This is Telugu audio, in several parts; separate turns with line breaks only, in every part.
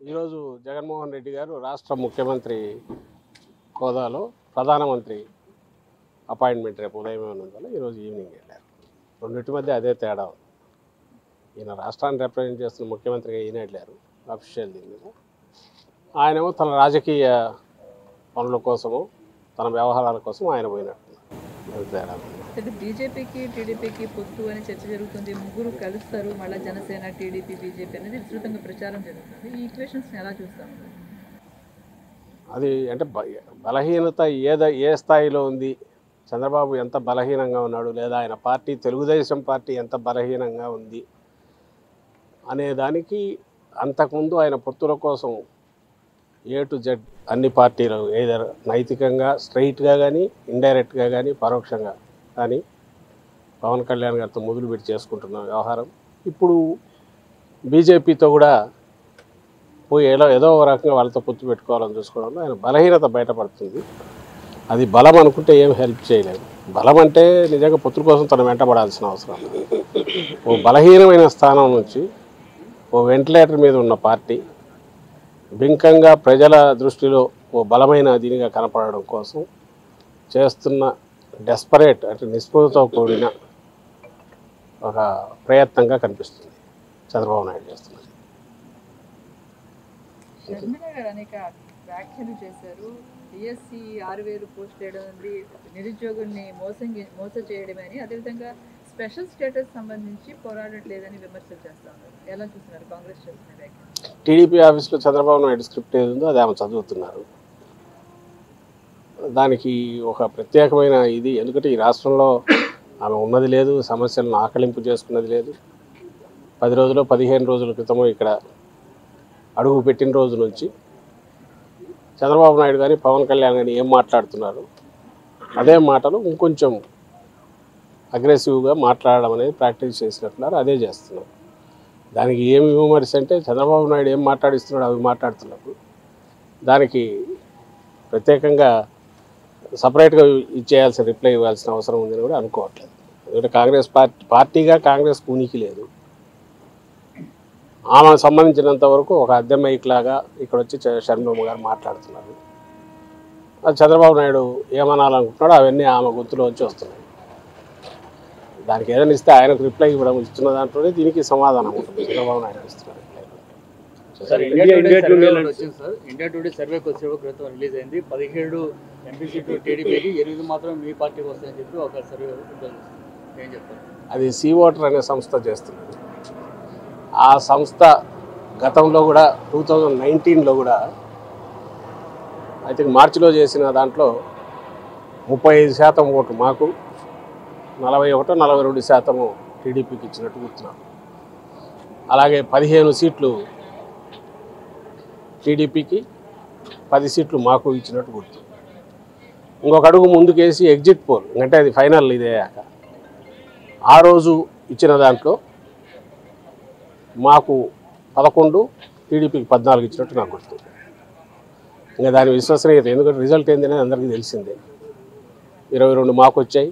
ఈరోజు జగన్మోహన్ రెడ్డి గారు రాష్ట్ర ముఖ్యమంత్రి హోదాలో ప్రధానమంత్రి అపాయింట్మెంట్ రేపు ఉదయం ఉన్నందువల్ల ఈరోజు ఈవినింగ్ వెళ్ళారు. రెండింటి మధ్య అదే తేడా. ఈయన రాష్ట్రాన్ని రిప్రజెంట్ చేస్తున్న ముఖ్యమంత్రిగా ఈయన వెళ్ళారు అఫీషియల్ దీని మీద. ఆయనేమో తన రాజకీయ పనుల కోసము తన వ్యవహారాల కోసం ఆయన పోయినట్టు తేడా.
బీజేపీకి టీడీపీకి పొత్తు అని చర్చ జరుగుతుంది. ముగ్గురు కలుస్తారు, మళ్ళీ జనసేన టీడీపీ బీజేపీ అనేది విస్తృతంగా ప్రచారం జరుగుతుంది. ఈ ఈక్వేషన్స్ని ఎలా చూస్తాము?
అది అంటే బలహీనత ఏ స్థాయిలో ఉంది, చంద్రబాబు ఎంత బలహీనంగా ఉన్నాడు, లేదా ఆయన పార్టీ తెలుగుదేశం పార్టీ ఎంత బలహీనంగా ఉంది అనే దానికి అంతకుముందు ఆయన పొత్తుల కోసం A to Z అన్ని పార్టీలు ఏదర్ నైతికంగా స్ట్రైట్గా కానీ ఇండైరెక్ట్గా కానీ పరోక్షంగా కానీ పవన్ కళ్యాణ్ గారితో మొదలుపెట్టి చేసుకుంటున్న వ్యవహారం ఇప్పుడు బీజేపీతో కూడా పోయి ఏదో ఒక రకంగా వాళ్ళతో పొత్తు పెట్టుకోవాలని చూసుకోవడంలో ఆయన బలహీనత బయటపడుతుంది. అది బలం అనుకుంటే ఏం హెల్ప్ చేయలేదు. బలం అంటే నిజంగా పొత్తుల కోసం తను వెంటబడాల్సిన అవసరం. ఓ బలహీనమైన స్థానం నుంచి ఓ వెంటిలేటర్ మీద ఉన్న పార్టీ బింకంగా ప్రజల దృష్టిలో ఓ బలమైన దీనిగా కనపడడం కోసం చేస్తున్న డెస్పరేట్ అంటే నిస్పృహతో కూడిన ఒక ప్రయత్నంగా కనిపిస్తుంది చంద్రబాబు నాయుడు చేస్తున్నది.
షర్మిల గారు అనేక వ్యాఖ్యలు చేశారు. డిఎస్సి 6,000 పోస్ట్ చేయడం ఉంది, నిరుద్యోగుల్ని మోస చేయడమని, అదేవిధంగా స్పెషల్ స్టేటస్ సంబంధించి పోరాడట్లేదని విమర్శలు చేస్తా ఉన్నారు. ఎలా చూస్తున్నారు కాంగ్రెస్ చేస్తున్న వ్యాఖ్యలు?
టీడీపీ ఆఫీస్లో చంద్రబాబు నాయుడు స్క్రిప్ట్ ఏది ఉందో అది ఆమె చదువుతున్నారు. దానికి ఒక ప్రత్యేకమైన ఇది, ఎందుకంటే ఈ రాష్ట్రంలో ఆమె ఉన్నది లేదు, సమస్యలను ఆకలింపు చేసుకున్నది లేదు. 10 రోజులు 15 రోజుల క్రితము ఇక్కడ అడుగు పెట్టిన రోజు నుంచి చంద్రబాబు నాయుడు కానీ పవన్ కళ్యాణ్ కానీ ఏం మాట్లాడుతున్నారు అదే మాటలు ఇంకొంచెం అగ్రెసివ్గా మాట్లాడడం అనేది ప్రాక్టీస్ చేసినట్టున్నారు, అదే చేస్తున్నారు. దానికి ఏమి విమర్శ అంటే చంద్రబాబు నాయుడు ఏం మాట్లాడిస్తున్నాడు అవి మాట్లాడుతున్నప్పుడు దానికి ప్రత్యేకంగా సపరేట్గా ఇచ్చేయాల్సిన రిప్లై ఇవ్వాల్సిన అవసరం ఉందని కూడా అనుకోవట్లేదు. ఎందుకంటే కాంగ్రెస్ పార్టీగా కాంగ్రెస్ ఉనికి లేదు. ఆమెకు సంబంధించినంత వరకు ఒక అద్దె మైక్ లాగా ఇక్కడ వచ్చి షర్మిలమ్మ గారు మాట్లాడుతున్నారు. అది చంద్రబాబు నాయుడు ఏమనాలనుకుంటున్నాడో అవన్నీ ఆమె గొంతులో వచ్చి వస్తున్నాయి. దానికి ఏదైనా ఇస్తే ఆయనకు రిప్లై ఇవ్వడం ఇస్తున్న దాంట్లోనే దీనికి సమాధానం ఉంటుంది. చంద్రబాబు నాయుడు ఇస్తున్న రిప్లై.
ఇండియా టుడే సర్వే కొద్దిసేపు క్రితం రిలీజ్ అయింది. 17 ఎంపీ సీట్లు టీడీపీకి, 8 మాత్రం మీ పార్టీకి వస్తాయని చెప్పి ఒక సర్వే ఏం చెప్తారు?
అది సీ ఓటర్ అనే సంస్థ చేస్తున్నది. ఆ సంస్థ గతంలో కూడా 2019లో కూడా ఐ థింక్ మార్చిలో చేసిన దాంట్లో 35% ఓటు మాకు, 41-42% టీడీపీకి ఇచ్చినట్టు గుర్తున్నాం. అలాగే 15 సీట్లు టీడీపీకి, 10 సీట్లు మాకు ఇచ్చినట్టు గుర్తు. ఇంకొక అడుగు ముందుకేసి ఎగ్జిట్ పోల్ అంటే అది ఫైనల్ ఇదేయాక ఆ రోజు ఇచ్చిన దాంట్లో మాకు 11, టీడీపీకి 14 ఇచ్చినట్టు నాకు గుర్తు. ఇంకా దాని విశ్వసనీయత, ఎందుకంటే రిజల్ట్ ఏందనేది అందరికీ తెలిసిందే. 22 మాకు వచ్చాయి,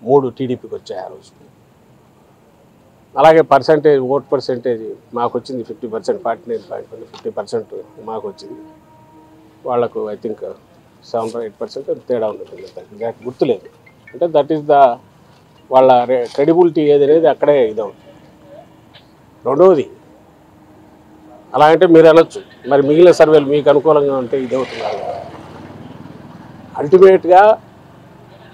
3 టీడీపీకి వచ్చాయి ఆ రోజు. అలాగే ఓట్ పర్సెంటేజ్ మాకు వచ్చింది 50%, 49.1 50% మాకు వచ్చింది. వాళ్లకు ఐ థింక్ 7 or 8% తేడా ఉంటుంది. దానికి గుర్తులేదు. అంటే దట్ ఈస్ వాళ్ళ క్రెడిబిలిటీ ఏది అనేది అక్కడే ఇదవుతుంది. రెండవది అలా అంటే మీరు అనొచ్చు, మరి మిగిలిన సర్వేలు మీకు అనుకూలంగా ఉంటే ఇదవుతున్నారు కదా. అల్టిమేట్గా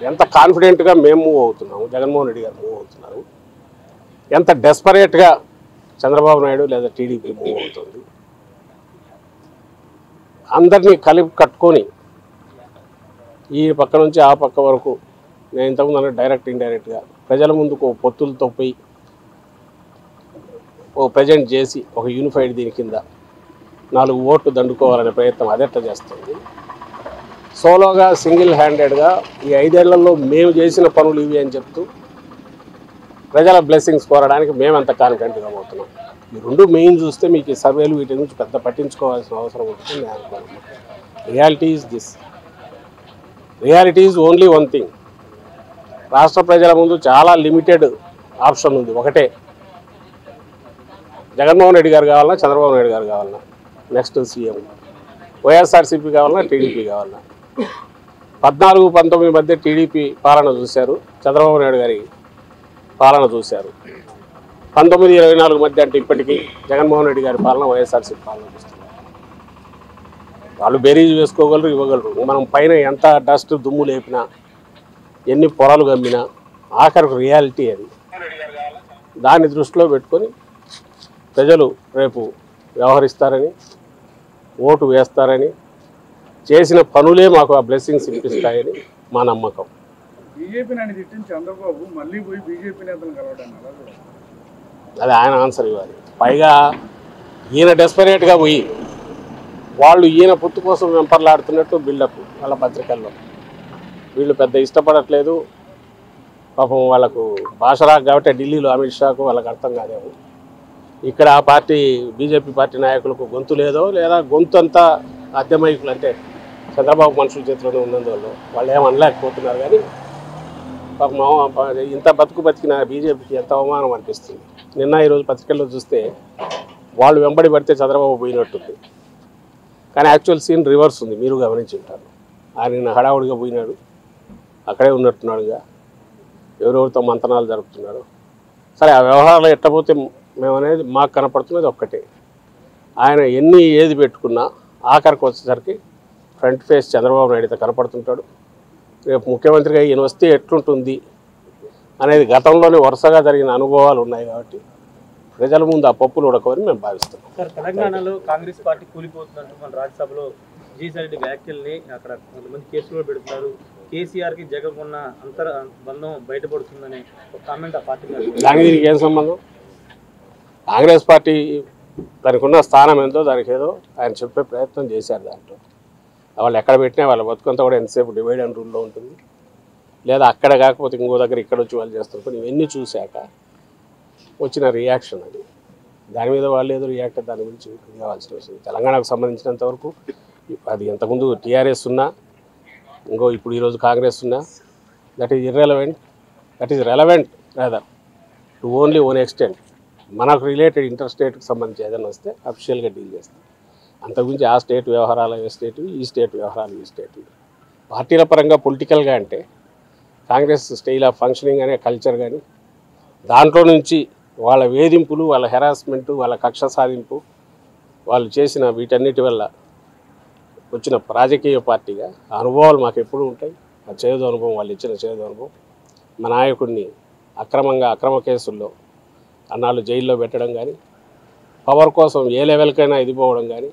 ఎంత కాన్ఫిడెంట్గా మేము మూవ్ అవుతున్నాము, జగన్మోహన్ రెడ్డి గారు మూవ్ అవుతున్నారు, ఎంత డెస్పరేట్గా చంద్రబాబు నాయుడు లేదా టీడీపీ మూవ్ అవుతుంది, అందరినీ కలిపి కట్టుకొని ఈ పక్క నుంచి ఆ పక్క వరకు నేను ఇంతకుముందు డైరెక్ట్ ఇండైరెక్ట్గా ప్రజల ముందుకు పొత్తులతో పోయి ఓ ప్రజెంట్ చేసి ఒక యూనిఫైడ్ దీని కింద 4 ఓట్లు దండుకోవాలనే ప్రయత్నం అదెట్లా చేస్తుంది. సోలోగా సింగిల్ హ్యాండెడ్గా ఈ 5 ఏళ్లలో మేము చేసిన పనులు ఇవి అని చెప్తూ ప్రజల బ్లెస్సింగ్స్ కోరడానికి మేమంత కాన్ఫిడెంట్గా పోతున్నాం. ఈ 2 మెయిన్ చూస్తే మీకు ఈ సర్వేలు వీటి నుంచి పెద్ద పట్టించుకోవాల్సిన అవసరం ఉంటుంది నేను అనుకుంటున్నాను. Reality is this. Reality is only one thing. రాష్ట్ర ప్రజల ముందు చాలా లిమిటెడ్ ఆప్షన్ ఉంది. ఒకటే, జగన్మోహన్ రెడ్డి గారు కావాలన్నా చంద్రబాబు నాయుడు గారు కావాలన్నా. నెక్స్ట్ సీఎం వైఎస్ఆర్సీపీ కావాలన్నా టీడీపీ కావాలన్నా 14-19 మధ్య టీడీపీ పాలన చూశారు, చంద్రబాబు నాయుడు గారి పాలన చూశారు. 19-24 మధ్య అంటే ఇప్పటికీ జగన్మోహన్ రెడ్డి గారి పాలన, వైఎస్ఆర్సీపీ పాలన చూస్తున్నారు. వాళ్ళు బేరీజ్ వేసుకోగలరు, ఇవ్వగలరు. మనం పైన ఎంత డస్ట్ దుమ్ము లేపినా, ఎన్ని పొరలు గమ్మినా ఆఖరికి రియాలిటీ అది. దాన్ని దృష్టిలో పెట్టుకొని ప్రజలు రేపు వ్యవహరిస్తారని, ఓటు వేస్తారని, చేసిన పనులే మాకు ఆ బ్లెస్సింగ్స్ ఇప్పిస్తాయని మా నమ్మకం.
బీజేపీ నాని తిట్టిన చంద్రబాబు మళ్ళీ పోయి బీజేపీ నేతలు కలవడానికి
అది ఆయన ఆన్సర్ ఇవ్వాలి. పైగా ఈయన డెస్పరేట్గా పోయి వాళ్ళు ఈయన పొత్తు కోసం వెంపర్లాడుతున్నట్టు బిల్డప్ వాళ్ళ పత్రికల్లో. వీళ్ళు పెద్ద ఇష్టపడట్లేదు పాపం, వాళ్ళకు భాష రాక కాబట్టి ఢిల్లీలో అమిత్ షాకు వాళ్ళకి అర్థం కాదేమో. ఇక్కడ ఆ పార్టీ బీజేపీ పార్టీ నాయకులకు గొంతు లేదో, లేదా గొంతు అంతా అద్దెమైకులు అంటే చంద్రబాబు మనుషుల చేతిలోనే ఉన్నందువల్ల వాళ్ళు ఏమనలేకపోతున్నారు. కానీ పాపం ఇంత బతికిన బీజేపీకి ఎంత అవమానం అనిపిస్తుంది. నిన్న ఈరోజు పత్రికల్లో చూస్తే వాళ్ళు వెంబడి పడితే చంద్రబాబు పోయినట్టుంది, కానీ యాక్చువల్ సీన్ రివర్స్ ఉంది. మీరు గమనించి ఉంటారు. ఆయన నిన్న హడావుడిగా పోయినాడు, అక్కడే ఉన్నట్టున్నాడుగా, ఎవరెవరితో మంతనాలు జరుపుతున్నాడు. సరే, ఆ వ్యవహారాలు ఎట్టపోతే మేమనేది మాకు కనపడుతున్నది ఒక్కటే, ఆయన ఏది పెట్టుకున్నా ఆఖరికి వచ్చేసరికి ఫ్రంట్ ఫేస్ చంద్రబాబు నాయుడుతో కనపడుతుంటాడు. రేపు ముఖ్యమంత్రిగా ఈయన వస్తే ఎట్లుంటుంది అనేది గతంలోనే వరుసగా జరిగిన అనుభవాలు ఉన్నాయి కాబట్టి ప్రజల ముందు ఆ పప్పులు ఉడకవని మేము భావిస్తున్నాం.
సార్, తెలంగాణలో కాంగ్రెస్ పార్టీ కూలిపోతున్నట్టు మన రాజ్యసభలో జీసరెడ్డి వ్యాఖ్యల్ని అక్కడ కొంతమంది కేసులో పెడుతున్నారు. కేసీఆర్కి జగన్ ఉన్న బంధం బయటపడుతుందనే ఒక కామెంట్ ఆ పార్టీ.
దానికి దీనికి ఏం సంబంధం? కాంగ్రెస్ పార్టీ దానికి ఉన్న స్థానం ఏందో దానికి ఏదో ఆయన చెప్పే ప్రయత్నం చేశారు. దాంట్లో వాళ్ళు ఎక్కడ పెట్టినా వాళ్ళ బతుకంతా కూడా ఎంతసేపు డివైడ్ అండ్ రూల్లో ఉంటుంది, లేదా అక్కడ కాకపోతే ఇంకో దగ్గర ఇక్కడ వచ్చి వాళ్ళు చేస్తుంటారు. ఇవన్నీ చూశాక వచ్చిన రియాక్షన్ అది. దాని మీద వాళ్ళు ఏదో రియాక్ట్ దాని గురించి కావాల్సిన విషయం. తెలంగాణకు సంబంధించినంత వరకు అది ఎంతకుముందు టీఆర్ఎస్ ఉన్నా, ఇప్పుడు ఈరోజు కాంగ్రెస్ ఉన్నా, that is irrelevant. That is relevant rather to only own extent. మనకు రిలేటెడ్ ఇంటర్ స్టేట్కి సంబంధించి ఏదైనా వస్తే అఫిషియల్గా డీల్ చేస్తాం. అంతకుమించి ఆ స్టేట్ వ్యవహారాలు ఏ స్టేట్, ఈ స్టేట్ వ్యవహారాలు ఈ స్టేట్. పార్టీల పరంగా పొలిటికల్గా అంటే కాంగ్రెస్ స్టైల్ ఆఫ్ ఫంక్షనింగ్ అనే కల్చర్ కానీ, దాంట్లో నుంచి వాళ్ళ వేధింపులు, వాళ్ళ హెరాస్మెంటు, వాళ్ళ కక్ష సాధింపు, వాళ్ళు చేసిన వీటన్నిటి వల్ల వచ్చిన రాజకీయ పార్టీగా అనుభవాలు మాకు ఎప్పుడూ ఉంటాయి. ఆ చేదు అనుభవం, వాళ్ళు ఇచ్చిన చేదు అనుభవం. మా నాయకుడిని అక్రమ కేసుల్లో అన్నాళ్ళు జైల్లో పెట్టడం కానీ, పవర్ కోసం ఏ లెవెల్కైనా ఎదిపోవడం కానీ,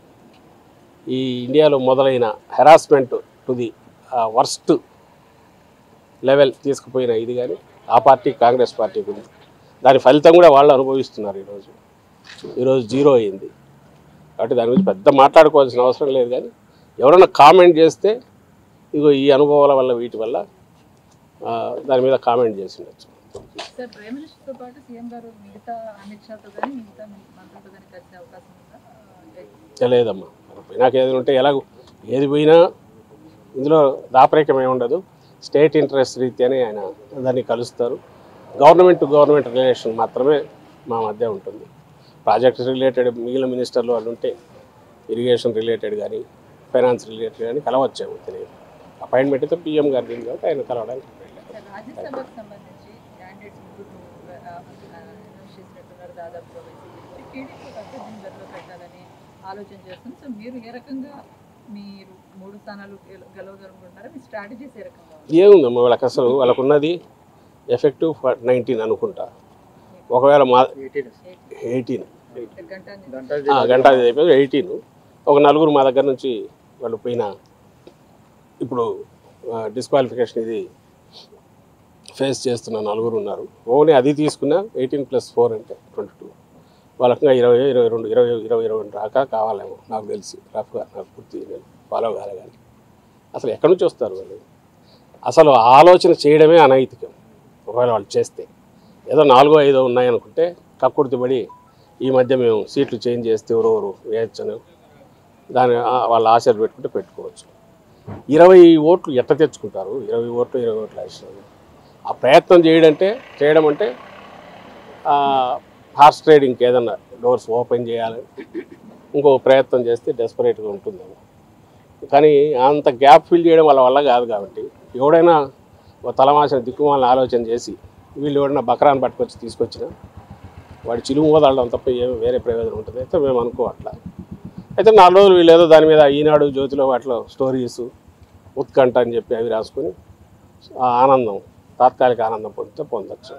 ఈ ఇండియాలో మొదలైన harassment to the worst level తీసుకుపోయిన ఇది కానీ ఆ పార్టీ కాంగ్రెస్ పార్టీకి ఉంది. దాని ఫలితం కూడా వాళ్ళు అనుభవిస్తున్నారు. ఈరోజు జీరో అయింది కాబట్టి దాని గురించి పెద్ద మాట్లాడుకోవాల్సిన అవసరం లేదు. కానీ ఎవరైనా కామెంట్ చేస్తే ఇగో ఈ అనుభవాల వల్ల వీటి వల్ల దాని మీద కామెంట్ చేసి ఉండొచ్చు.
సార్, ప్రైమ్ మినిస్టర్తో పాటు సీఎం గారు మిగతా అమిత్ షాతో కానీ మిగతా మంత్రులతో కానీ కలిసే అవకాశం ఉందా?
లేదమ్మా, నాకు ఏదైనా ఉంటే ఎలాగో ఏది పోయినా ఇందులో దాపరికం ఏమి ఉండదు. స్టేట్ ఇంట్రెస్ట్ రీత్యానే ఆయన దాన్ని కలుస్తారు. గవర్నమెంట్ టు గవర్నమెంట్ రిలేషన్ మాత్రమే మా మధ్య ఉంటుంది. ప్రాజెక్ట్స్ రిలేటెడ్ మిగిలిన మినిస్టర్లు వాళ్ళు ఉంటే ఇరిగేషన్ రిలేటెడ్ కానీ, ఫైనాన్స్ రిలేటెడ్ కానీ కలవచ్చేమో తెలియదు. అపాయింట్మెంట్ అయితే పీఎం గారు దీని కాబట్టి ఆయన కలవడానికి
రాజ్యసభకు సంబంధించి క్యాండిడేట్స్ చేసినట్టున్నారు. దాదాపు టీడీపీ బరిలో పెట్టాలని ఆలోచన చేస్తుంది. సో మీరు ఏ రకంగా మీరు 3 స్థానాలు గెలవగలుగుతున్నారా? మీ స్ట్రాటజీస్ ఏ రకంగా?
ఏముందమ్మా, వాళ్ళకి అసలు వాళ్ళకున్నది ఎఫెక్టివ్ 19 అనుకుంటా. ఒకవేళ మా 18 గంట అయిపోయి 18 ఒక 4 మా దగ్గర నుంచి వాళ్ళు పోయిన ఇప్పుడు డిస్క్వాలిఫికేషన్ ఇది ఫేస్ చేస్తున్న 4 ఉన్నారు. ఓన్లీ అది తీసుకున్నా 18+4 అంటే 22. వాళ్ళకి 20, 22, 20 దాకా కావాలేమో నాకు తెలిసి. రఫ్గా నాకు పూర్తి ఫాలో కాలే. కానీ అసలు ఎక్కడి నుంచి వస్తారు వాళ్ళు? అసలు ఆలోచన చేయడమే అనైతికం. ఒకవేళ వాళ్ళు చేస్తే ఏదో 4, 5 ఉన్నాయనుకుంటే కక్కుర్తిపడి ఈ మధ్య మేము సీట్లు చేంజ్ చేస్తే ఎవరెవరు వేయచ్చను దాని వాళ్ళ ఆశలు పెట్టుకుంటే పెట్టుకోవచ్చు. 20 ఓట్లు ఎట్ట తెచ్చుకుంటారు? 20 ఓట్లు 20 ఓట్లు ఆశలు. ఆ ప్రయత్నం చేయడం అంటే హార్స్ ట్రేడింగ్కి ఏదన్నా డోర్స్ ఓపెన్ చేయాలి, ఇంకో ప్రయత్నం చేస్తే డెస్పరేట్గా ఉంటుందేమో. కానీ అంత గ్యాప్ ఫిల్ చేయడం వల్ల కాదు. కాబట్టి ఎవడైనా తలమాసిన దిక్కుమాలని ఆలోచన చేసి వీళ్ళు ఎవడైనా బకరాన్ని పట్టుకొచ్చి తీసుకొచ్చినా వాడి చిలుము వదలడం తప్ప ఏమి వేరే ప్రయోజనం ఉంటుంది అయితే మేము అనుకోవట్లా. అయితే 4 రోజులు వీళ్ళు ఏదో దాని మీద ఈనాడు జ్యోతిలో వాటిలో స్టోరీస్ ఉత్కంఠ అని చెప్పి అవి రాసుకొని ఆ ఆనందం తాత్కాలిక ఆనందం పొందొచ్చు.